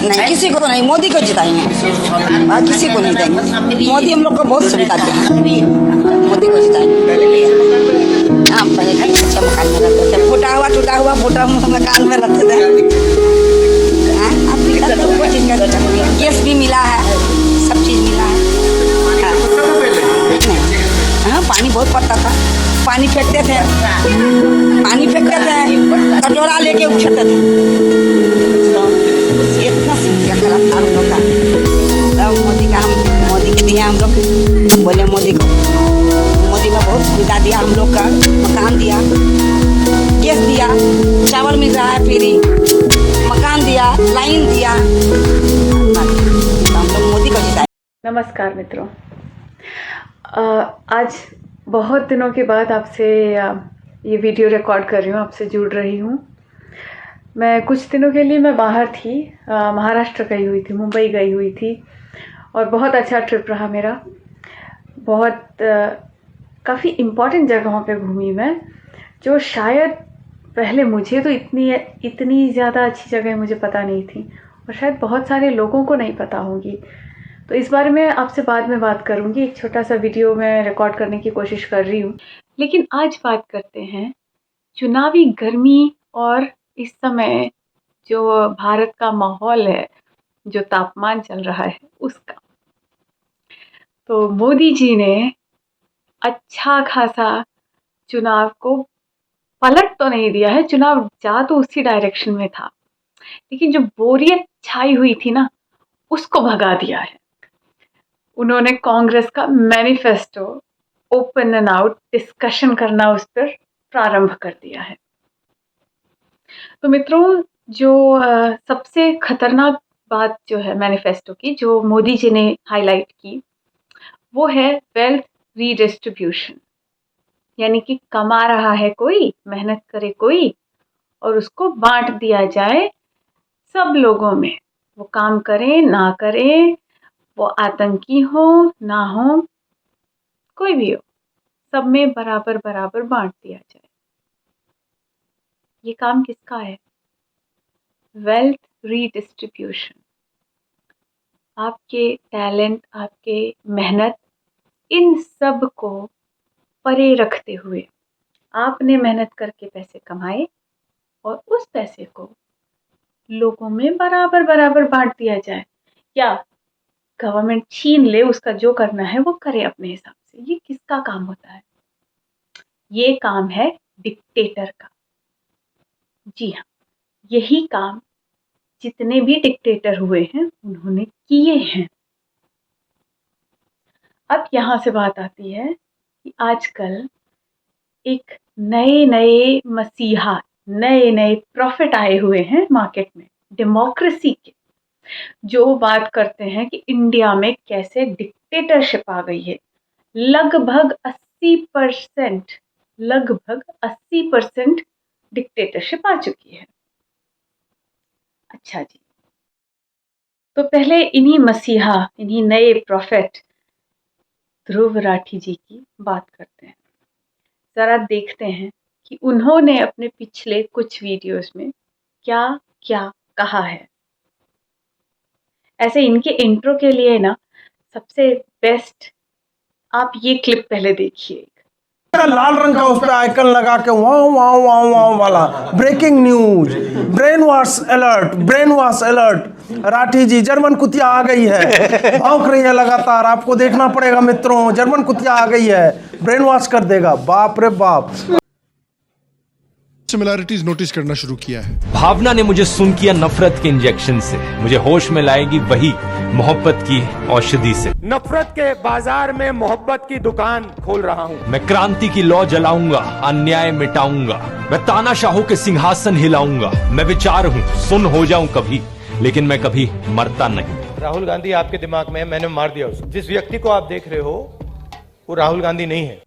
नहीं, किसी को नहीं, मोदी को जिताएंगे, किसी को नहीं देंगे। मोदी हम लोग को बहुत सुविधा दिया, मोदी को जिताएंगे। हम पहले अच्छा मकान में रहते थे, टूटा हुआ मकान में रहते थे। गैस भी मिला है, सब चीज मिला है। हाँ, पानी बहुत पड़ता था, पानी फेंकते थे, कटोरा लेके उछलते थे। इतना शिक्षा खराब था हम लोग का। तब मोदी के दिया हम लोग, बोले मोदी में बहुत सुविधा दिया हम लोग का, मकान दिया, गैस दिया, चावल मिल रहा है फ्री, मकान दिया, लाइन दिया। हम लोग मोदी को जिताए। नमस्कार मित्रों, आज बहुत दिनों के बाद आपसे ये वीडियो रिकॉर्ड कर रही हूँ, आपसे जुड़ रही हूँ। मैं कुछ दिनों के लिए मैं बाहर थी, महाराष्ट्र गई हुई थी, मुंबई गई हुई थी और बहुत अच्छा ट्रिप रहा मेरा। बहुत काफ़ी इम्पॉर्टेंट जगहों पे घूमी मैं, जो शायद पहले मुझे तो इतनी ज़्यादा अच्छी जगह मुझे पता नहीं थी और शायद बहुत सारे लोगों को नहीं पता होगी। तो इस बारे में आपसे बाद में बात करूंगी। एक छोटा सा वीडियो मैं रिकॉर्ड करने की कोशिश कर रही हूँ, लेकिन आज बात करते हैं चुनावी गर्मी और इस समय जो भारत का माहौल है, जो तापमान चल रहा है उसका। तो मोदी जी ने अच्छा खासा चुनाव को पलट तो नहीं दिया है, चुनाव जा तो उसी डायरेक्शन में था, लेकिन जो बोरियत छाई हुई थी ना, उसको भगा दिया है। उन्होंने कांग्रेस का manifesto open and out discussion करना उस पर प्रारंभ कर दिया है। तो मित्रों, जो सबसे खतरनाक बात जो है मैनिफेस्टो की, जो मोदी जी ने हाईलाइट की, वो है वेल्थ रीडिस्ट्रीब्यूशन। यानी कि कमा रहा है कोई, मेहनत करे कोई और उसको बांट दिया जाए सब लोगों में। वो काम करें ना करें, वो आतंकी हो ना हो, कोई भी हो, सब में बराबर बराबर बांट दिया जाए। ये काम किसका है? Wealth redistribution. आपके टैलेंट, आपके मेहनत, इन सब को परे रखते हुए आपने मेहनत करके पैसे कमाए और उस पैसे को लोगों में बराबर बराबर बांट दिया जाए, या गवर्नमेंट छीन ले, उसका जो करना है वो करे अपने हिसाब से। ये किसका काम होता है? ये काम है डिक्टेटर का। जी हाँ, यही काम जितने भी डिक्टेटर हुए हैं उन्होंने किए हैं। अब यहां से बात आती है कि आजकल एक नए मसीहा, नए प्रॉफिट आए हुए हैं मार्केट में डेमोक्रेसी के, जो बात करते हैं कि इंडिया में कैसे डिक्टेटरशिप आ गई है। लगभग 80% डिक्टेटरशिप आ चुकी है। अच्छा जी, तो पहले इन्हीं मसीहा, इन्हीं नए प्रॉफिट ध्रुव राठी जी की बात करते हैं। जरा देखते हैं कि उन्होंने अपने पिछले कुछ वीडियोस में क्या क्या कहा है। ऐसे इनके इंट्रो के लिए ना सबसे बेस्ट आप ये क्लिप पहले देखिए। लाल रंग का उस पर आइकन लगा के वाव वाव वाव वाव वाला breaking news, brain wash alert. Rathi ji, German कुतिया आ गई है, भौंक रही है लगातार। आपको देखना पड़ेगा मित्रों, जर्मन कुतिया आ गई है, ब्रेन वॉश कर देगा। बाप रे बाप। सिमिलैरिटीज नोटिस करना शुरू किया है। भावना ने मुझे सुन किया नफरत के इंजेक्शन से, मुझे होश में लाएगी वही मोहब्बत की औषधि से। नफरत के बाजार में मोहब्बत की दुकान खोल रहा हूँ। मैं क्रांति की लौ जलाऊंगा, अन्याय मिटाऊंगा, मैं तानाशाहों के सिंहासन हिलाऊंगा। मैं विचार हूँ, सुन हो जाऊं कभी, लेकिन मैं कभी मरता नहीं। राहुल गांधी आपके दिमाग में, मैंने मार दिया उसको। जिस व्यक्ति को आप देख रहे हो वो राहुल गांधी नहीं है।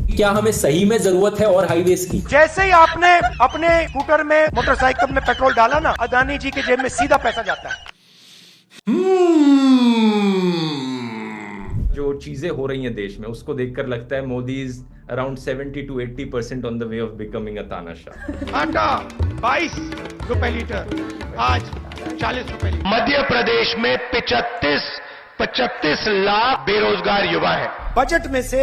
क्या हमें सही में जरूरत है और हाईवेज की? जैसे ही आपने अपने स्कूटर में, मोटरसाइकिल में पेट्रोल डाला ना, अदानी जी के जेब में सीधा पैसा जाता है। जो चीजें हो रही हैं देश में उसको देखकर लगता है Modi is around 70 to 80% on the way of becoming a तानाशाह। आटा 22 रुपए लीटर, आज 40 रुपए लीटर। मध्य प्रदेश में 35 लाख बेरोजगार युवा है। बजट में से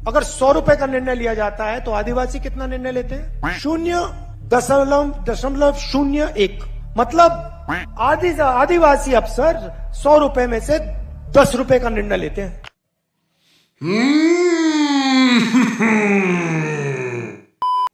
अगर 100 रुपए का निर्णय लिया जाता है तो आदिवासी कितना निर्णय लेते हैं? 0.01। मतलब आदिवासी अफसर 100 रुपए में से 10 रुपए का निर्णय लेते हैं।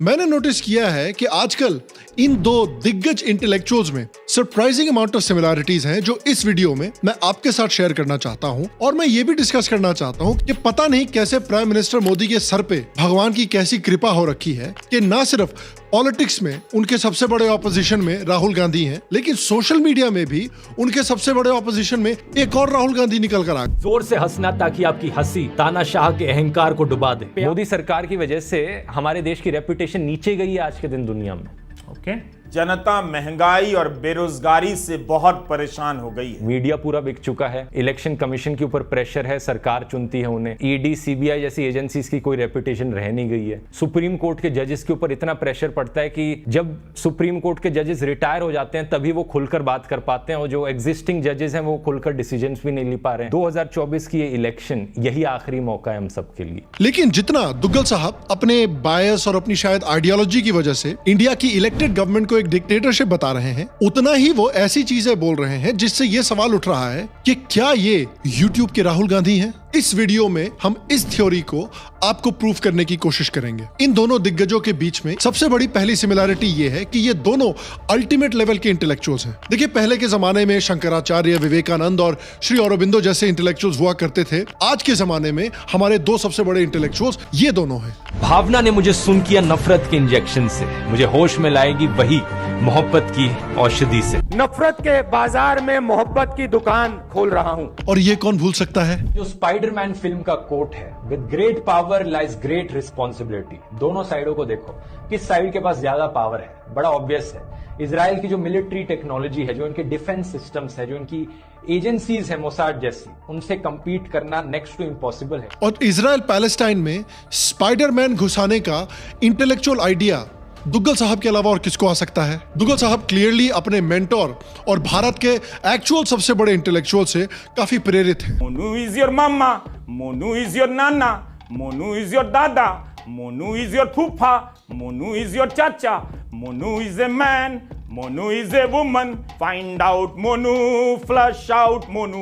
मैंने नोटिस किया है कि आजकल इन दो दिग्गज इंटेलेक्चुअल्स में सरप्राइजिंग अमाउंट ऑफ सिमिलैरिटीज हैं जो इस वीडियो में मैं आपके साथ शेयर करना चाहता हूं। और मैं ये भी डिस्कस करना चाहता हूं कि पता नहीं कैसे प्राइम मिनिस्टर मोदी के सर पे भगवान की कैसी कृपा हो रखी है कि ना सिर्फ पॉलिटिक्स में उनके सबसे बड़े ऑपोजिशन में राहुल गांधी हैं, लेकिन सोशल मीडिया में भी उनके सबसे बड़े ऑपोजिशन में एक और राहुल गांधी निकल कर आ गए। जोर से हंसना ताकि आपकी हंसी तानाशाह के अहंकार को डुबा दे। मोदी सरकार की वजह से हमारे देश की रेपुटेशन नीचे गई है आज के दिन दुनिया में। ओके, जनता महंगाई और बेरोजगारी से बहुत परेशान हो गई है। मीडिया पूरा बिक चुका है, इलेक्शन कमीशन के ऊपर प्रेशर है, सरकार चुनती है उन्हें, ईडी सीबीआई जैसी एजेंसीज की कोई रेपुटेशन रह नहीं गई है। सुप्रीम कोर्ट के जजेस के ऊपर इतना प्रेशर पड़ता है कि जब सुप्रीम कोर्ट के जजेस रिटायर हो जाते हैं तभी वो खुलकर बात कर पाते हैं, और जो एग्जिस्टिंग जजेस हैं वो खुलकर डिसीजन भी नहीं ले पा रहे हैं। 2024 की ये इलेक्शन यही आखिरी मौका है हम सबके लिए। लेकिन जितना दुग्गल साहब अपने बायस और अपनी शायद आइडियोलॉजी की वजह से इंडिया की इलेक्टेड गवर्नमेंट को एक डिक्टेटरशिप बता रहे हैं, उतना ही वो ऐसी चीजें बोल रहे हैं जिससे ये सवाल उठ रहा है कि क्या ये यूट्यूब के राहुल गांधी हैं। इस वीडियो में हम इस थ्योरी को आपको प्रूफ करने की कोशिश करेंगे। इन दोनों दिग्गजों के बीच में सबसे बड़ी पहली सिमिलैरिटी ये है कि ये दोनों अल्टीमेट लेवल के इंटेलेक्चुअल्स हैं। देखिए, पहले के जमाने में शंकराचार्य, विवेकानंद और श्री अरबिंदो जैसे इंटेलेक्चुअल्स हुआ करते थे। आज के जमाने में हमारे दो सबसे बड़े इंटेलेक्चुअल्स ये दोनों हैं। भावना ने मुझे सुन किया नफरत के इंजेक्शन से, मुझे होश में लाएगी वही मोहब्बत की औषधि से। नफरत के बाजार में मोहब्बत की दुकान खोल रहा हूँ। और ये कौन भूल सकता है, जो स्पाइडरमैन फिल्म का कोट है, with great power lies great responsibility. दोनों साइडों को देखो, किस साइड के पास ज्यादा पावर है, बड़ा ऑब्वियस है। इजराइल की जो मिलिट्री टेक्नोलॉजी है, जो इनके डिफेंस सिस्टम्स है, जो इनकी एजेंसीज है मोसाद जैसी, उनसे कंपीट करना नेक्स्ट टू इम्पॉसिबल है। और इजराइल पैलेस्टाइन में स्पाइडरमैन घुसाने का इंटेलेक्चुअल आइडिया दुग्गल साहब के अलावा और किसको आ सकता है। दुग्गल साहब क्लियरली अपने मेंटोर और भारत के एक्चुअल सबसे बड़े इंटेलेक्चुअल से काफी प्रेरित हैं। Monu is your mamma, Monu is your nana, Monu is your दादा, मोनू इज योर फूफा, Monu is your chacha, Monu is a man, Monu is a woman, find out Monu, flush out Monu,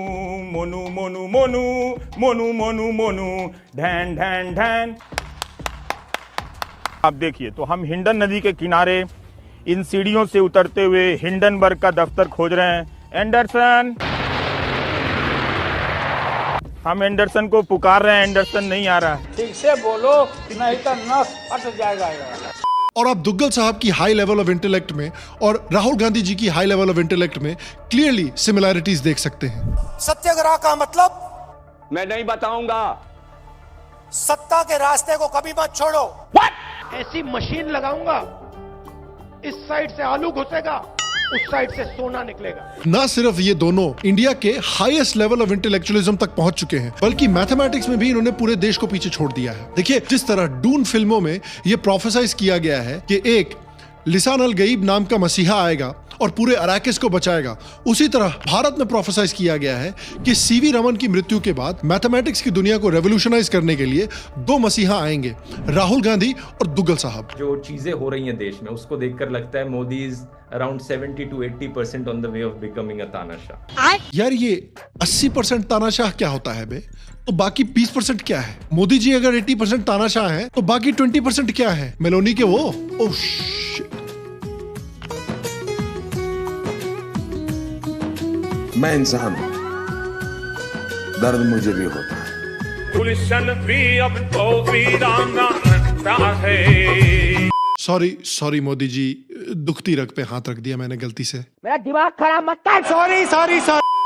Monu Monu Monu Monu Monu Monu, ढैन ढैन ढैन। आप देखिए, तो हम हिंडन नदी के किनारे इन सीढ़ियों से उतरते हुए हिंडनबर्ग का दफ्तर खोज रहे हैं। एंडरसन, हम एंडरसन को पुकार रहे हैं, एंडरसन नहीं आ रहा है। ठीक से बोलो, नहीं तो नस फट जाएगा। और आप दुग्गल साहब की हाई लेवल ऑफ इंटेलेक्ट में और राहुल गांधी जी की हाई लेवल ऑफ इंटेलेक्ट में क्लियरली सिमिलैरिटीज देख सकते हैं। सत्याग्रह का मतलब मैं नहीं बताऊंगा। सत्ता के रास्ते को कभी मत छोड़ो। ऐसी मशीन लगाऊंगा, इस साइड से आलू घुसेगा, उस साइड से सोना निकलेगा। ना सिर्फ ये दोनों इंडिया के हाईएस्ट लेवल ऑफ इंटेलेक्चुअलिज्म तक पहुंच चुके हैं, बल्कि मैथमेटिक्स में भी इन्होंने पूरे देश को पीछे छोड़ दिया है। देखिए, जिस तरह डून फिल्मों में ये प्रोफेसाइज किया गया है कि एक लिसान अल गईब नाम का मसीहा आएगा और पूरे अराकिस को बचाएगा, उसी तरह भारत में प्रोफेसाइज किया गया है कि सीवी रमन की मृत्यु के बाद मैथमेटिक्स की दुनिया को रेवोल्यूशनाइज करने के लिए दो मसीहा आएंगे, राहुल गांधी और दुग्गल साहब। जो चीजें हो रही हैं देश में उसको देखकर लगता है Modi is around 70 to 80% on the way of becoming a तानाशाह। यार, ये 80% तानाशाह क्या होता है बे? तो बाकी 20% क्या है? मोदी जी अगर 80% तानाशाह हैं, तो बाकी 20% क्या है? मेलोनी के वो? Oh shit. मैं इंसान हूं, दर्द मुझे भी होता है। गुलशन भी अब तो वीराना लगता है। सॉरी मोदी जी, दुखती रग पे हाथ रख दिया मैंने गलती से। मेरा दिमाग खराब मत कर। सॉरी।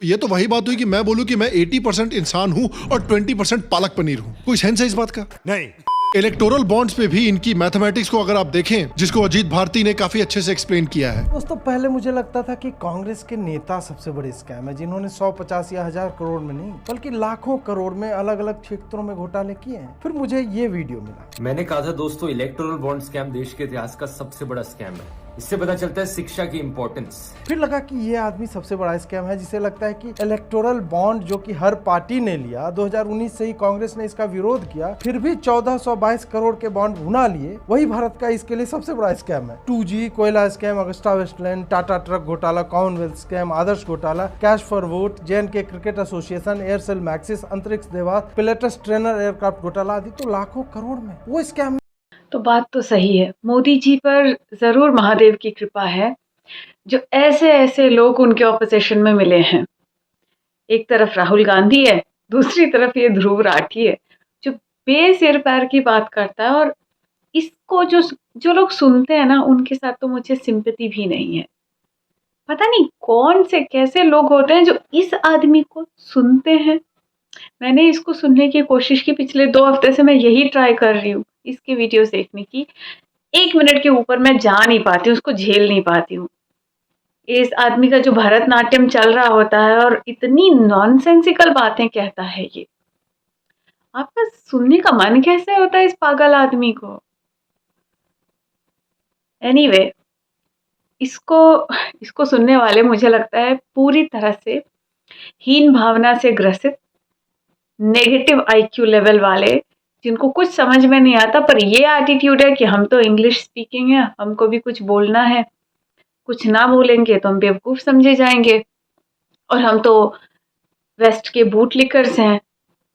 ये तो वही बात हुई कि मैं बोलूं कि मैं 80% इंसान हूं और 20% पालक पनीर हूं। कोई सेंस है इस बात का? नहीं। इलेक्टोरल बॉन्ड्स पे भी इनकी मैथमेटिक्स को अगर आप देखें, जिसको अजीत भारती ने काफी अच्छे से एक्सप्लेन किया है। दोस्तों पहले मुझे लगता था कि कांग्रेस के नेता सबसे बड़े स्कैम है, जिन्होंने 150 या 1000 करोड़ में नहीं बल्कि लाखों करोड़ में अलग अलग क्षेत्रों में घोटाले किए हैं। फिर मुझे ये वीडियो मिला। मैंने कहा था दोस्तों, इलेक्टोरल बॉन्ड स्कैम देश के इतिहास का सबसे बड़ा स्कैम है। इससे पता चलता है शिक्षा की इंपॉर्टेंस। फिर लगा कि ये आदमी सबसे बड़ा स्कैम है, जिसे लगता है कि इलेक्टोरल बॉन्ड जो कि हर पार्टी ने लिया, 2019 से ही कांग्रेस ने इसका विरोध किया, फिर भी 1422 करोड़ के बॉन्ड भुना लिए, वही भारत का इसके लिए सबसे बड़ा स्कैम है। 2G, कोयला scam, Agusta Westland, Tata truck घोटाला, कॉमनवेल्थ स्कैम, आदर्श घोटाला, cash for vote, JNK cricket association, Aircel Maxis, Antariksh Devas, पिलेटस trainer aircraft घोटाला आदि तो लाखों करोड़ में वो स्कैम। तो बात तो सही है, मोदी जी पर ज़रूर महादेव की कृपा है जो ऐसे ऐसे लोग उनके ऑपोजिशन में मिले हैं। एक तरफ राहुल गांधी है, दूसरी तरफ ये ध्रुव राठी है जो बेसिर पैर की बात करता है, और इसको जो लोग सुनते हैं ना, उनके साथ तो मुझे सिंपैथी भी नहीं है। पता नहीं कौन से कैसे लोग होते हैं जो इस आदमी को सुनते हैं। मैंने इसको सुनने की कोशिश की, पिछले 2 हफ्ते से मैं यही ट्राई कर रही हूँ इसके वीडियोस देखने की। 1 मिनट के ऊपर मैं जा नहीं पाती हूँ, उसको झेल नहीं पाती हूँ। इस आदमी का जो भरतनाट्यम चल रहा होता है और इतनी नॉनसेंसिकल बातें कहता है, ये आपका सुनने का मन कैसे होता है इस पागल आदमी को। एनीवे, इसको सुनने वाले मुझे लगता है पूरी तरह से हीन भावना से ग्रसित, नेगेटिव IQ लेवल वाले, जिनको कुछ समझ में नहीं आता, पर ये एटीट्यूड है कि हम तो इंग्लिश स्पीकिंग है, हमको भी कुछ बोलना है, कुछ ना बोलेंगे तो हम बेवकूफ़ समझे जाएंगे, और हम तो वेस्ट के बूट लिकर्स हैं,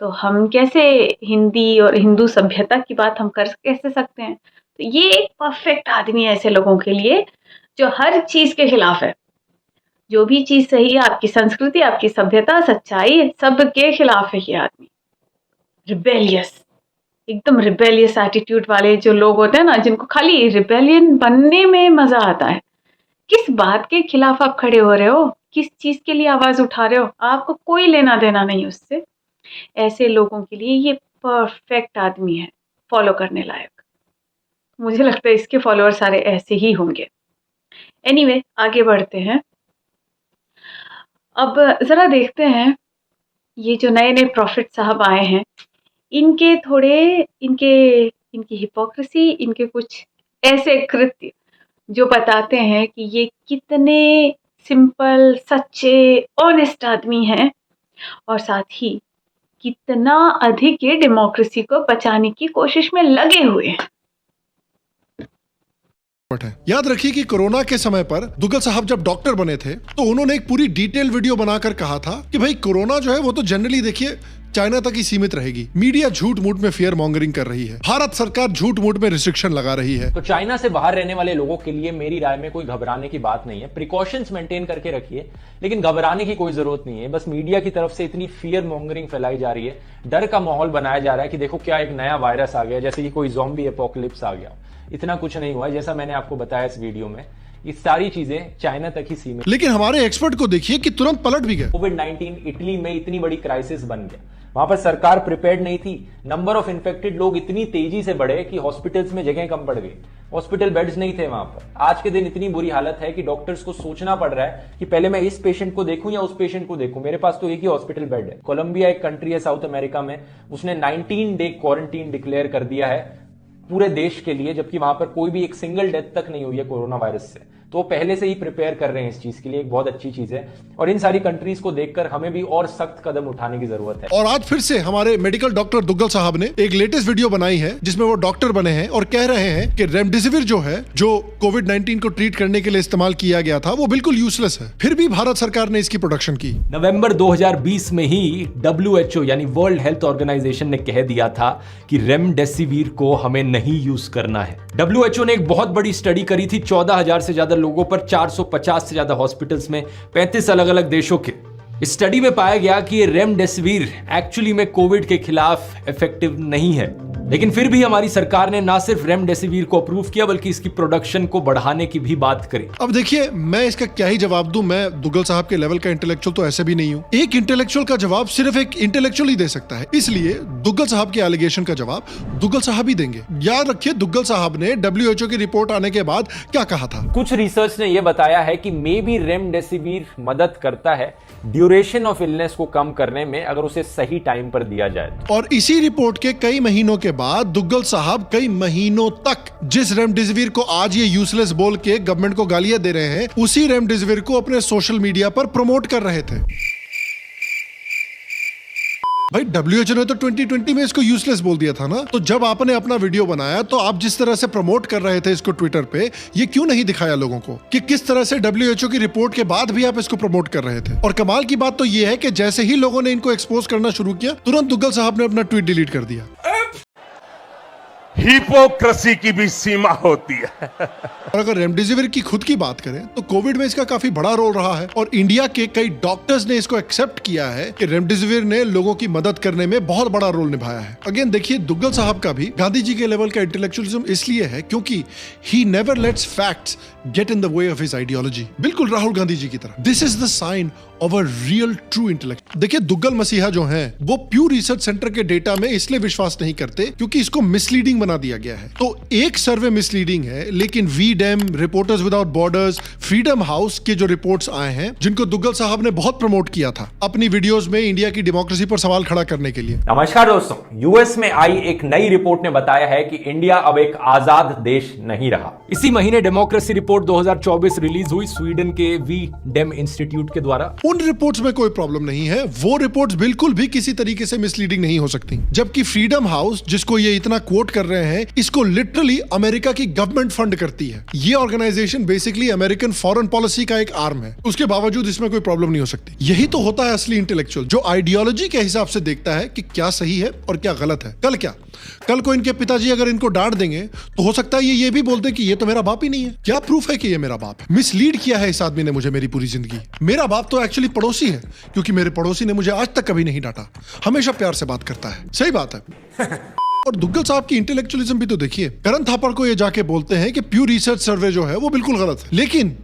तो हम कैसे हिंदी और हिंदू सभ्यता की बात हम कर कैसे सकते हैं। तो ये एक परफेक्ट आदमी है ऐसे लोगों के लिए जो हर चीज़ के खिलाफ है। जो भी चीज़ सही है, आपकी संस्कृति, आपकी सभ्यता, सच्चाई, सब के खिलाफ है ये आदमी। रिबेलियस, एकदम रिबेलियस एटीट्यूड वाले जो लोग होते हैं ना, जिनको खाली रिबेलियन बनने में मज़ा आता है। किस बात के खिलाफ आप खड़े हो रहे हो, किस चीज़ के लिए आवाज़ उठा रहे हो, आपको कोई लेना देना नहीं उससे। ऐसे लोगों के लिए ये परफेक्ट आदमी है, फॉलो करने लायक। मुझे लगता है इसके फॉलोअर सारे ऐसे ही होंगे। एनीवे, आगे बढ़ते हैं। अब ज़रा देखते हैं ये जो नए नए प्रॉफिट साहब आए हैं, इनकी हिपोक्रेसी, इनके कुछ ऐसे कृत्य जो बताते हैं कि ये कितने सिंपल, सच्चे, ऑनेस्ट आदमी हैं, और साथ ही कितना अधिक ये डेमोक्रेसी को बचाने की कोशिश में लगे हुए हैं। याद रखिए कि कोरोना के समय पर दुग्गल साहब जब डॉक्टर बने थे तो उन्होंने एक पूरी डिटेल वीडियो बनाकर कहा था कि भाई कोरोना जो है वो तो जनरली देखिए चाइना तक ही सीमित रहेगी। मीडिया झूठ मूठ में फियर मॉन्गरिंग कर रही है, भारत सरकार झूठ मूठ में रिस्ट्रिक्शन लगा रही है। तो चाइना से बाहर रहने वाले लोगों के लिए मेरी राय में कोई घबराने की बात नहीं है। प्रिकॉशंस मेंटेन करके रखिए, लेकिन घबराने की कोई जरूरत नहीं है। बस मीडिया की तरफ से इतनी फियर मॉन्गरिंग फैलाई जा रही है, डर का माहौल बनाया जा रहा है कि देखो क्या एक नया वायरस आ गया, जैसे कि कोई ज़ॉम्बी एपोकलिप्स आ गया। इतना कुछ नहीं हुआ है, जैसा मैंने आपको बताया इस वीडियो में। ये सारी चीजें चाइना तक ही सीमित। लेकिन हमारे एक्सपर्ट को देखिए कि तुरंत पलट भी गए। कोविड-19 इटली में इतनी बड़ी क्राइसिस बन गया, वहां पर सरकार प्रिपेयर्ड नहीं थी। नंबर ऑफ इन्फेक्टेड लोग इतनी तेजी से बढ़े कि हॉस्पिटल्स में जगह कम पड़ गई, हॉस्पिटल बेड्स नहीं थे वहां पर। आज के दिन इतनी बुरी हालत है कि डॉक्टर्स को सोचना पड़ रहा है कि पहले मैं इस पेशेंट को देखूं या उस पेशेंट को देखूं, मेरे पास तो एक ही हॉस्पिटल बेड है। कोलंबिया एक कंट्री है साउथ अमेरिका में, उसने 19 डे क्वारंटीन डिक्लेयर कर दिया है पूरे देश के लिए, जबकि वहां पर कोई भी एक सिंगल डेथ तक नहीं हुई है कोरोना वायरस से। तो पहले से ही प्रिपेयर कर रहे हैं इस चीज के लिए, एक बहुत अच्छी चीज है। और इन सारी कंट्रीज को देखकर हमें भी और सख्त कदम उठाने की जरूरत है। और आज फिर से हमारे मेडिकल डॉक्टर दुग्गल साहब ने एक लेटेस्ट वीडियो बनाई है जिसमें वो डॉक्टर बने हैं और कह रहे हैं कि रेमडेसिविर जो है, जो कोविड-19 को ट्रीट करने के लिए इस्तेमाल किया गया था, वो बिल्कुल यूजलेस है। फिर भी भारत सरकार ने इसकी प्रोडक्शन की। नवंबर 2020 में ही WHO यानी वर्ल्ड हेल्थ ऑर्गेनाइजेशन ने कह दिया था कि रेमडेसिविर को हमें नहीं यूज करना है। WHO ने एक बहुत बड़ी स्टडी करी थी 14,000 से ज्यादा लोगों पर, 450 से ज्यादा हॉस्पिटल्स में, 35 अलग अलग देशों के। इस स्टडी में पाया गया कि ये रेमडेसिविर एक्चुअली में कोविड के खिलाफ इफेक्टिव नहीं है। लेकिन फिर भी हमारी सरकार ने ना सिर्फ रेमडेसिविर को अप्रूव किया बल्कि इसकी प्रोडक्शन को बढ़ाने की भी बात करी। अब देखिए, मैं इसका क्या ही जवाब दूं। मैं दुग्गल साहब के लेवल का इंटेलेक्चुअल तो ऐसे भी नहीं हूं। एक इंटेलेक्चुअल का जवाब सिर्फ एक इंटेलेक्चुअल ही दे सकता है, इसलिए दुग्गल साहब के एलिगेशन का जवाब दुग्गल साहब ही देंगे। याद रखिए, दुग्गल साहब ने WHO की रिपोर्ट आने के बाद क्या कहा था। कुछ रिसर्च ने यह बताया है कि मे बी रेमडेसिविर मदद करता है ड्यूरेशन ऑफ इलनेस को कम करने में अगर उसे सही टाइम पर दिया जाए। और इसी रिपोर्ट के कई महीनों के बाद दुग्गल साहब कई महीनों तक जिस रेमडेसिविर को आज ये यूजलेस बोल के गवर्नमेंट को गालियां दे रहे हैं, उसी रेमडेसिविर को अपने सोशल मीडिया पर प्रमोट कर रहे थे। भाई WHO ने तो 2020 में इसको यूजलेस बोल दिया था ना, तो जब आपने अपना वीडियो बनाया तो आप जिस तरह से प्रमोट कर रहे थे इसको ट्विटर पे, ये क्यों नहीं दिखाया लोगों को कि किस तरह से WHO की रिपोर्ट के बाद भी आप इसको प्रमोट कर रहे थे। और कमाल की बात तो ये है कि जैसे ही लोगों ने इनको एक्सपोज करना शुरू किया, तुरंत दुग्गल साहब ने अपना ट्वीट डिलीट कर दिया। हिपोक्रेसी की भी सीमा होती है। और अगर रेमडेसिविर की खुद की बात करें तो कोविड में इसका काफी बड़ा रोल रहा है और इंडिया के कई डॉक्टर्स ने इसको एक्सेप्ट किया है कि रेमडेसिविर ने लोगों की मदद करने में बहुत बड़ा रोल निभाया है। अगेन देखिए, दुग्गल साहब का भी गांधी जी के लेवल का इंटेलेक्चुअलिज्म इसलिए है क्योंकि he never lets facts get in the way of his ideology. बिल्कुल राहुल गांधी जी की तरह। This is the sign of a real true intellect. देखिए, दुग्गल मसीहा जो हैं, वो प्यू रिसर्च सेंटर के डेटा में इसलिए विश्वास नहीं करते क्योंकि इसको मिसलीडिंग बना दिया गया है। तो एक सर्वे मिसलीडिंग है, लेकिन V-Dem, reporters without borders, freedom house के जो रिपोर्ट्स आए हैं, जिनको दुग्गल साहब ने बहुत प्रमोट किया था अपनी वीडियोस में इंडिया की डेमोक्रेसी पर सवाल खड़ा करने के लिए। नमस्कार दोस्तों, यूएस में आई एक नई रिपोर्ट ने बताया है कि इंडिया अब एक आजाद देश नहीं रहा। इसी महीने डेमोक्रेसी रिपोर्ट 2024 रिलीज हुई स्वीडन के वीडेम इंस्टीट्यूट के द्वारा। उन रिपोर्ट्स में कोई प्रॉब्लम नहीं है, वो रिपोर्ट्स बिल्कुल भी किसी तरीके से मिसलीडिंग नहीं हो सकती। जबकि फ्रीडम हाउस, जिसको ये इतना कोट कर रहे हैं, इसको लिटरली अमेरिका की गवर्नमेंट फंड करती है। ये organisation basically American foreign policy का एक आर्म है। उसके बावजूद इसमें कोई प्रॉब्लम नहीं हो सकती। यही तो होता है असली इंटेलेक्चुअल, जो आइडियोलॉजी के हिसाब से देखता है कि क्या सही है और क्या गलत है। कल को इनके पिताजी अगर इनको डांट देंगे तो हो सकता है ये भी बोलते कि ये तो मेरा बाप ही नहीं है। क्या प्रूफ है कि ये मेरा बाप है? मिसलीड किया है इस आदमी ने मुझे मेरी पूरी जिंदगी। मेरा बाप तो एक्चुअली पड़ोसी है, क्योंकि मेरे पड़ोसी ने मुझे आज तक कभी नहीं डांटा, हमेशा प्यार से बात करता है। सही बात है। और दुग्गल साहब की इंटेलेक्चुअलिज्म भी तो देखिए। करण थापड़ को ये जाके बोलते हैं कि प्यू रिसर्च सर्वे जो है वो बिल्कुल गलत है, लेकिन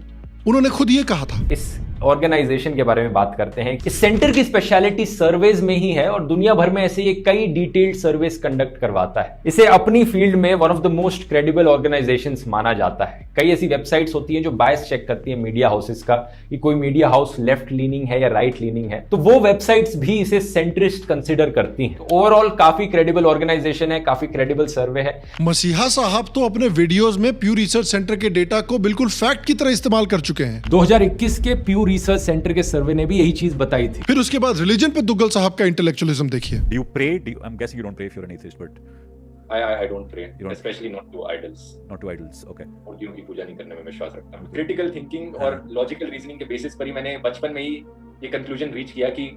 उन्होंने खुद ये कहा था। इस ऑर्गेनाइजेशन के बारे में बात करते हैं। इस सेंटर की स्पेशलिटी सर्वेज में ही है और दुनिया भर में ऐसे ये कई डिटेल्ड सर्वेस कंडक्ट करवाता है। इसे अपनी फील्ड में one of the most credible organisations माना जाता है। कई ऐसी वेबसाइट्स होती हैं जो बायस चेक करती है मीडिया हाउसेस का कि कोई मीडिया हाउस लेफ्ट लीनिंग है या राइट लीनिंग है, तो वो वेबसाइट्स भी इसे सेंट्रिस्ट कंसिडर करती हैं। ओवरऑल काफी क्रेडिबल ऑर्गेनाइजेशन है, काफी क्रेडिबल सर्वे है। मसीहा साहब तो अपने वीडियोस में प्यू रिसर्च सेंटर के डेटा को बिल्कुल फैक्ट की तरह इस्तेमाल कर चुके हैं। 2021 के प्यू रिसर्च सेंटर के सर्वे ने भी यही चीज बताई थी। फिर उसके बाद रिलीजन पे दुग्गल साहब का इंटेलेक्चुअलिज्म देखिए। Do you pray? I'm guessing you don't pray if you're an atheist, but I don't pray, especially not to idols. not to idols. Okay. मूर्तियों की पूजा नहीं करने में विश्वास रखता हूँ। क्रिटिकल थिंकिंग और लॉजिकल रीजनिंग के बेसिस पर ही मैंने बचपन में ही ये कंक्लूजन रीच किया कि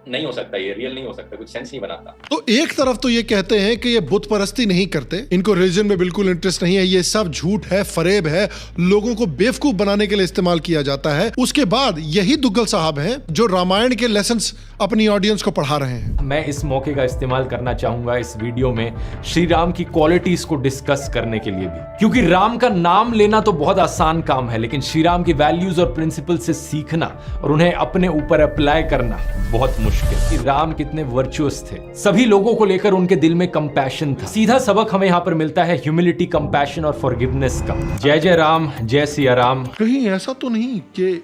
नहीं हो सकता, ये रियल नहीं हो सकता, कुछ सेंस नहीं बनाता। तो एक तरफ तो ये कहते हैं कि ये बुत परस्ती नहीं करते, इनको रिलीजन में बिल्कुल इंटरेस्ट नहीं है, ये सब झूठ है, फरेब है, लोगों को बेवकूफ बनाने के लिए इस्तेमाल किया जाता है। उसके बाद यही दुग्गल साहब हैं जो रामायण के लेसन्स अपनी ऑडियंस को पढ़ा रहे हैं। मैं इस मौके का इस्तेमाल करना चाहूंगा इस वीडियो में श्री राम की क्वालिटीज को डिस्कस करने के लिए भी, क्योंकि राम का नाम लेना तो बहुत आसान काम है, लेकिन श्री राम की वैल्यूज और प्रिंसिपल से सीखना और उन्हें अपने ऊपर अप्लाई करना बहुत मुश्किल। कि राम कितने वर्चुअस थे, सभी लोगों को लेकर उनके दिल में कंपैशन था। सीधा सबक हमें यहाँ पर मिलता है ह्यूमिलिटी, कंपैशन और फॉरगिवनेस का। जय जय राम, जय सिया राम। कहीं ऐसा तो नहीं कि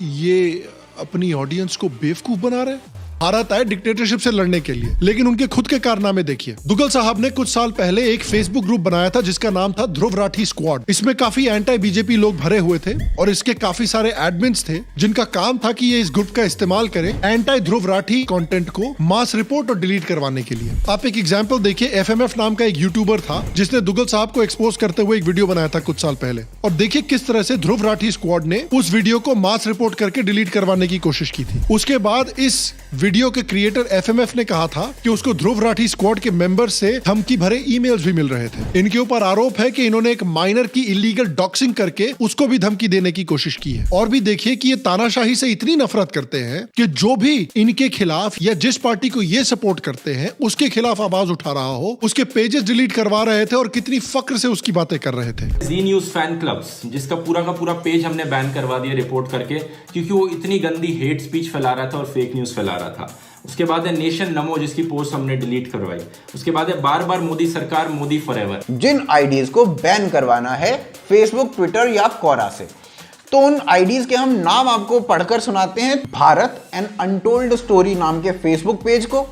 ये अपनी ऑडियंस को बेवकूफ बना रहे हैं? भारत आए डिक्टेटरशिप से लड़ने के लिए, लेकिन उनके खुद के कारनामे देखिए। दुग्गल साहब ने कुछ साल पहले एक फेसबुक ग्रुप बनाया था जिसका नाम था ध्रुव राठी स्क्वाड। इसमें काफी एंटी बीजेपी लोग भरे हुए थे और इसके काफी सारे एडमिन्स थे जिनका काम था कि ये इस ग्रुप का इस्तेमाल करें एंटी ध्रुव राठी कंटेंट को मास रिपोर्ट और डिलीट करवाने के लिए। आप एक एग्जाम्पल देखिए, FMF नाम का एक यूट्यूबर था जिसने दुग्गल साहब को एक्सपोज करते हुए एक वीडियो बनाया था कुछ साल पहले, और देखिए किस तरह से ध्रुव राठी स्क्वाड ने उस वीडियो को मास रिपोर्ट करके डिलीट करवाने की कोशिश की थी। उसके बाद इस वीडियो के क्रिएटर एफएमएफ ने कहा था कि उसको ध्रुव राठी स्क्वाड के मेंबर से धमकी भरे ईमेल्स भी मिल रहे थे। इनके ऊपर आरोप है कि इन्होंने एक माइनर की इलीगल डॉक्सिंग करके उसको भी धमकी देने की कोशिश की है। और भी देखिए कि ये तानाशाही से इतनी नफरत करते हैं कि जो भी इनके खिलाफ या जिस पार्टी को ये सपोर्ट करते हैं उसके खिलाफ आवाज उठा रहा हो, उसके पेजेस डिलीट करवा रहे थे और कितनी फक्र से उसकी बातें कर रहे थे। जी न्यूज फैन क्लब्स, जिसका पूरा का पूरा पेज हमने बैन करवा दिया रिपोर्ट करके, क्योंकि वो इतनी गंदी हेट स्पीच फैला रहा था और फेक न्यूज फैला रहा था। उसके बाद है नेशन नमो, जिसकी पोस्ट हमने डिलीट करवाई। उसके बाद है बार बार मोदी सरकार, मोदी फॉरएवर। जिन आईडीज को बैन करवाना है फेसबुक, ट्विटर या कोरा से, तो उन आईडीज के हम नाम आपको पढ़कर सुनाते हैं। भारत एन अनटोल्ड स्टोरी नाम के फेसबुक पेज को,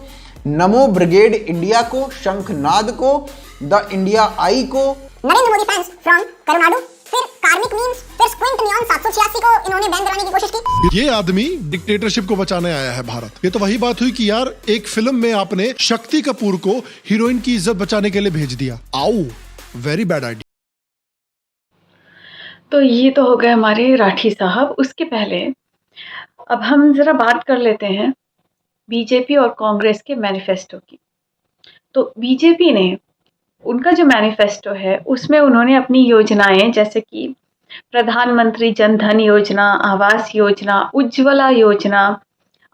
नमो ब्रिगेड इंडिया को, शंखनाद को, द इंडिया आई को, नरेंद्र मोदी फैंस फ्रॉम तमिलनाडु, फिर कार्मिक मीम्स, फिर स्क्विंट नियॉन 786 को इन्होंने बैन करवाने की कोशिश की। ये आदमी डिक्टेटरशिप को बचाने आया है भारत। ये तो वही बात हुई कि यार एक फिल्म में आपने शक्ति कपूर को हीरोइन की इज्जत बचाने के लिए भेज दिया। आओ, वेरी बैड आइडिया। तो ये तो हो गए हमारे राठी साहब। उसके पहले अब हम जरा बात कर लेते हैं बीजेपी और कांग्रेस के मैनिफेस्टो की। तो बीजेपी ने, उनका जो मैनिफेस्टो है उसमें उन्होंने अपनी योजनाएं, जैसे कि प्रधानमंत्री जन धन योजना, आवास योजना, उज्ज्वला योजना,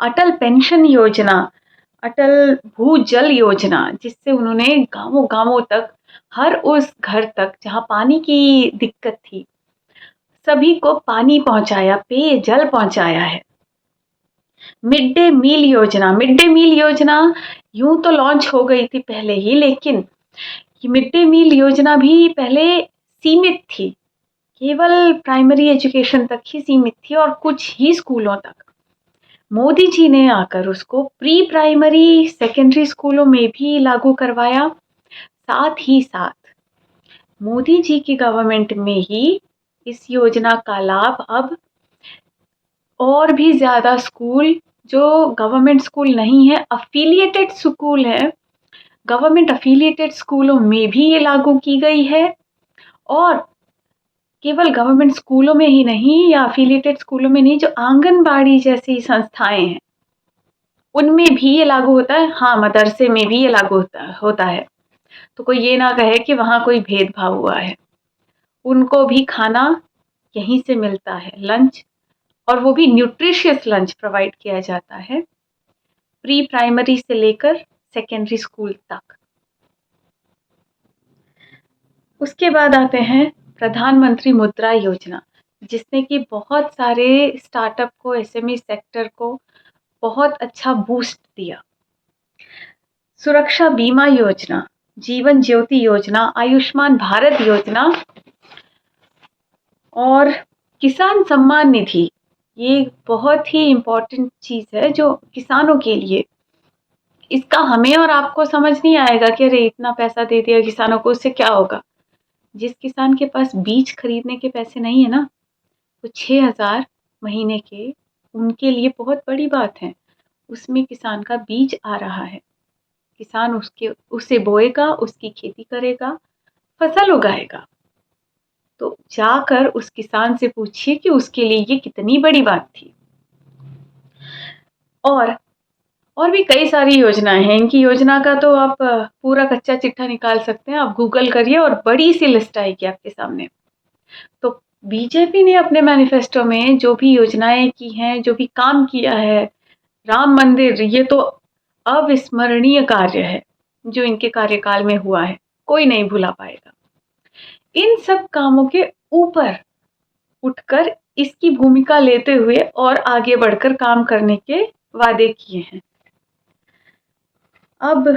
अटल पेंशन योजना, अटल भूजल योजना, जिससे उन्होंने गांवों गांवों तक, हर उस घर तक जहां पानी की दिक्कत थी, सभी को पानी पहुंचाया, पेयजल पहुंचाया है। मिड डे मील योजना, मिड डे मील योजना यूं तो लॉन्च हो गई थी पहले ही, लेकिन ये मिड डे मील योजना भी पहले सीमित थी, केवल प्राइमरी एजुकेशन तक ही सीमित थी और कुछ ही स्कूलों तक। मोदी जी ने आकर उसको प्री प्राइमरी, सेकेंडरी स्कूलों में भी लागू करवाया। साथ ही साथ मोदी जी की गवर्नमेंट में ही इस योजना का लाभ अब और भी ज़्यादा स्कूल, जो गवर्नमेंट स्कूल नहीं है, अफिलिएटेड स्कूल है, गवर्नमेंट अफिलिएटेड स्कूलों में भी ये लागू की गई है। और केवल गवर्नमेंट स्कूलों में ही नहीं या अफिलिएटेड स्कूलों में नहीं, जो आंगनबाड़ी जैसी संस्थाएं हैं उनमें भी ये लागू होता है। हाँ, मदरसे में भी ये लागू होता है। तो कोई ये ना कहे कि वहाँ कोई भेदभाव हुआ है। उनको भी खाना यहीं से मिलता है, लंच, और वो भी न्यूट्रिशियस लंच प्रोवाइड किया जाता है, प्री प्राइमरी से लेकर सेकेंडरी स्कूल तक। उसके बाद आते हैं प्रधानमंत्री मुद्रा योजना, जिसने कि बहुत सारे स्टार्टअप को, एसएमई सेक्टर को बहुत अच्छा बूस्ट दिया। सुरक्षा बीमा योजना, जीवन ज्योति योजना, आयुष्मान भारत योजना और किसान सम्मान निधि, ये बहुत ही इम्पोर्टेंट चीज़ है जो किसानों के लिए। इसका हमें और आपको समझ नहीं आएगा कि अरे इतना पैसा दे दिया किसानों को, उससे क्या होगा। जिस किसान के पास बीज खरीदने के पैसे नहीं है ना, वो 6,000 महीने के, उनके लिए बहुत बड़ी बात है। उसमें किसान का बीज आ रहा है, किसान उसे बोएगा, उसकी खेती करेगा, फसल उगाएगा। तो जाकर उस किसान से पूछिए कि उसके लिए ये कितनी बड़ी बात थी। और भी कई सारी योजनाएं हैं। इनकी योजना का तो आप पूरा कच्चा चिट्ठा निकाल सकते हैं, आप गूगल करिए और बड़ी सी लिस्ट आएगी आपके सामने। तो बीजेपी ने अपने मैनिफेस्टो में जो भी योजनाएं की हैं, जो भी काम किया है, राम मंदिर, ये तो अविस्मरणीय कार्य है जो इनके कार्यकाल में हुआ है, कोई नहीं भुला पाएगा। इन सब कामों के ऊपर उठकर इसकी भूमिका लेते हुए और आगे बढ़कर काम करने के वादे किए हैं। अब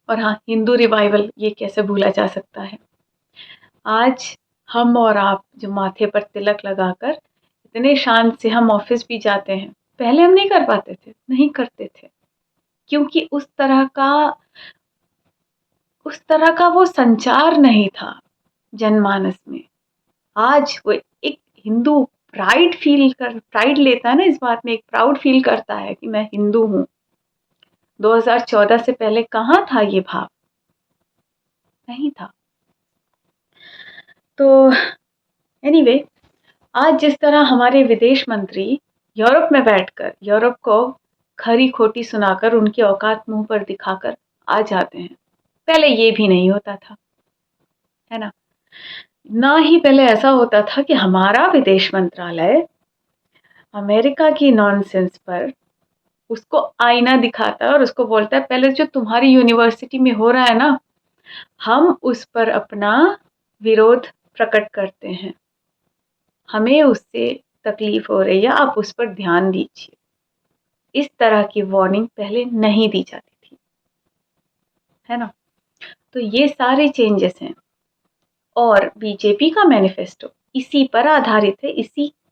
और हाँ, हिंदू रिवाइवल, ये कैसे भूला जा सकता है। आज हम और आप जो माथे पर तिलक लगाकर इतने शान से हम ऑफिस भी जाते हैं, पहले हम नहीं कर पाते थे, नहीं करते थे, क्योंकि उस तरह का वो संचार नहीं था जनमानस में। आज वो एक हिंदू प्राइड लेता है ना इस बात में, एक प्राउड फील करता है कि मैं हिंदू हूँ। 2014 से पहले कहाँ था ये भाव, नहीं था। तो एनीवे, आज जिस तरह हमारे विदेश मंत्री यूरोप में बैठकर यूरोप को खरी खोटी सुनाकर उनकी औकात मुंह पर दिखाकर आ जाते हैं। पहले ये भी नहीं होता था, है ना। ना ही पहले ऐसा होता था कि हमारा विदेश मंत्रालय अमेरिका की नॉनसेंस पर उसको आईना दिखाता है और उसको बोलता है पहले जो तुम्हारी यूनिवर्सिटी में हो रहा है ना, हम उस पर अपना विरोध प्रकट करते हैं, हमें उससे तकलीफ हो रही है, आप उस पर ध्यान दीजिए। इस तरह की वार्निंग पहले नहीं दी जाती थी, है ना। तो ये सारे चेंजेस हैं और बीजेपी का मैनिफेस्टो इसी पर आधारित है।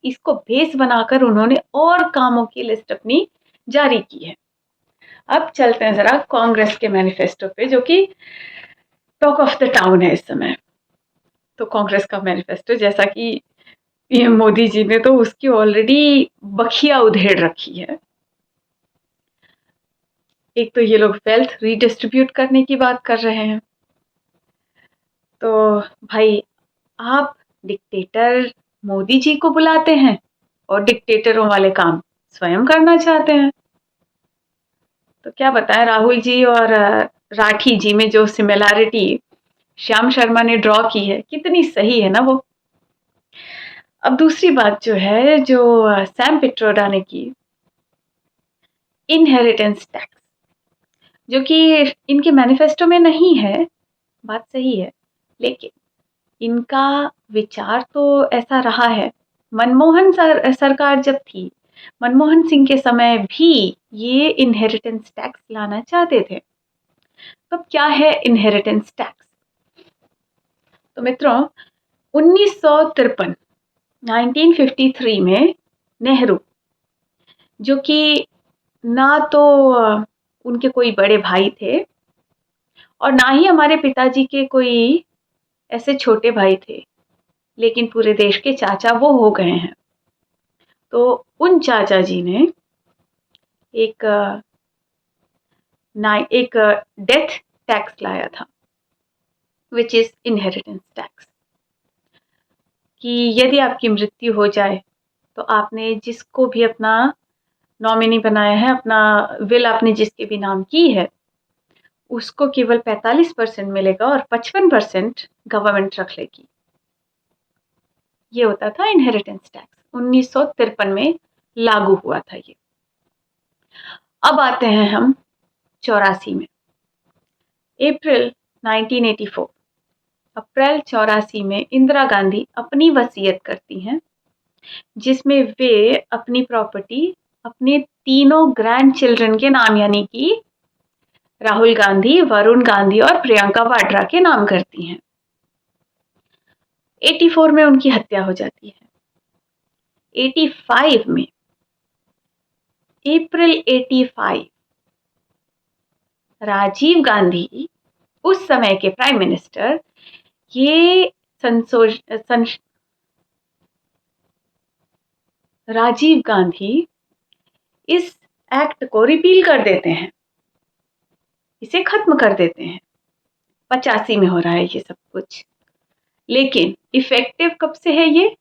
इसको बेस बनाकर उन्होंने और कामों की लिस्ट अपनी जारी की है। अब चलते हैं जरा कांग्रेस के मैनिफेस्टो पे, जो कि टॉक ऑफ द टाउन है इस समय। तो कांग्रेस का मैनिफेस्टो, जैसा कि पीएम मोदी जी ने तो उसकी ऑलरेडी बखिया उधेड़ रखी है। एक तो ये लोग वेल्थ रीडिस्ट्रीब्यूट करने की बात कर रहे हैं। तो भाई, आप डिक्टेटर मोदी जी को बुलाते हैं और डिक्टेटरों वाले काम स्वयं करना चाहते हैं। तो क्या बताएं, राहुल जी और राठी जी में जो सिमिलैरिटी श्याम शर्मा ने ड्रॉ की है, कितनी सही है ना वो। अब दूसरी बात जो है, जो सैम पिट्रोडा ने की, इनहेरिटेंस टैक्स, जो कि इनके मैनिफेस्टो में नहीं है, बात सही है, लेकिन इनका विचार तो ऐसा रहा है। मनमोहन सरकार जब थी, मनमोहन सिंह के समय भी ये इनहेरिटेंस टैक्स लाना चाहते थे। तो क्या है इनहेरिटेंस टैक्स? तो मित्रों, 1953 में नेहरू, जो कि ना तो उनके कोई बड़े भाई थे और ना ही हमारे पिताजी के कोई ऐसे छोटे भाई थे, लेकिन पूरे देश के चाचा वो हो गए हैं। तो उन चाचा जी ने एक डेथ टैक्स लाया था, विच इज इनहेरिटेंस टैक्स, कि यदि आपकी मृत्यु हो जाए तो आपने जिसको भी अपना नॉमिनी बनाया है, अपना विल आपने जिसके भी नाम की है, उसको केवल 45% मिलेगा और 55% गवर्नमेंट रख लेगी। ये होता था इनहेरिटेंस टैक्स। 1953 में लागू हुआ था ये। अब आते हैं हम 84 में, अप्रैल 84 में इंदिरा गांधी अपनी वसीयत करती हैं, जिसमें वे अपनी प्रॉपर्टी अपने तीनों ग्रैंड चिल्ड्रन के नाम, यानी कि राहुल गांधी, वरुण गांधी और प्रियंका वाड्रा के नाम करती हैं। 84 में उनकी हत्या हो जाती है। 85 में, अप्रैल 85, राजीव गांधी, उस समय के प्राइम मिनिस्टर, ये राजीव गांधी इस एक्ट को रिपील कर देते हैं, इसे खत्म कर देते हैं। 85 में हो रहा है ये सब कुछ, लेकिन इफेक्टिव कब से है ये?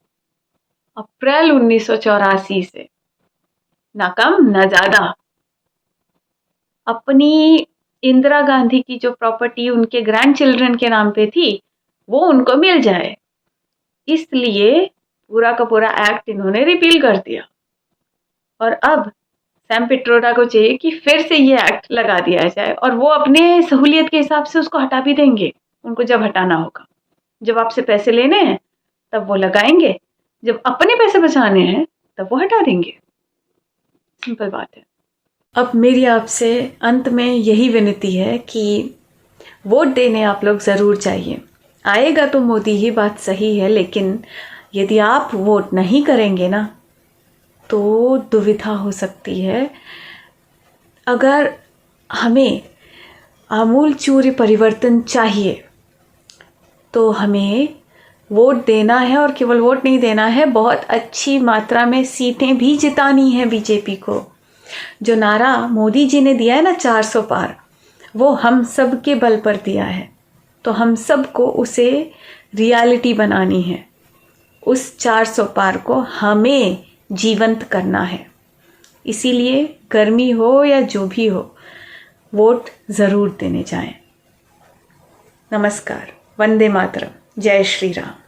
अप्रैल 1984 से, ना कम ना ज्यादा। अपनी इंदिरा गांधी की जो प्रॉपर्टी उनके ग्रैंड चिल्ड्रन के नाम पे थी, वो उनको मिल जाए, इसलिए पूरा का पूरा एक्ट इन्होंने रिपील कर दिया। और अब सैम पिट्रोडा को चाहिए कि फिर से ये एक्ट लगा दिया जाए, और वो अपने सहूलियत के हिसाब से उसको हटा भी देंगे, उनको जब हटाना होगा। जब आपसे पैसे लेने हैं तब वो लगाएंगे, जब अपने पैसे बचाने हैं तब वो हटा देंगे। सिंपल बात है। अब मेरी आपसे अंत में यही विनती है कि वोट देने आप लोग ज़रूर जाइए। आएगा तो मोदी ही, बात सही है, लेकिन यदि आप वोट नहीं करेंगे ना, तो दुविधा हो सकती है। अगर हमें आमूलचूल परिवर्तन चाहिए तो हमें वोट देना है, और केवल वोट नहीं देना है, बहुत अच्छी मात्रा में सीटें भी जितानी है बीजेपी को। जो नारा मोदी जी ने दिया है ना, 400 पार, वो हम सब के बल पर दिया है। तो हम सब को उसे रियलिटी बनानी है। उस 400 पार को हमें जीवंत करना है। इसीलिए गर्मी हो या जो भी हो, वोट ज़रूर देने जाएं। नमस्कार, वंदे मातरम, जय श्री राम।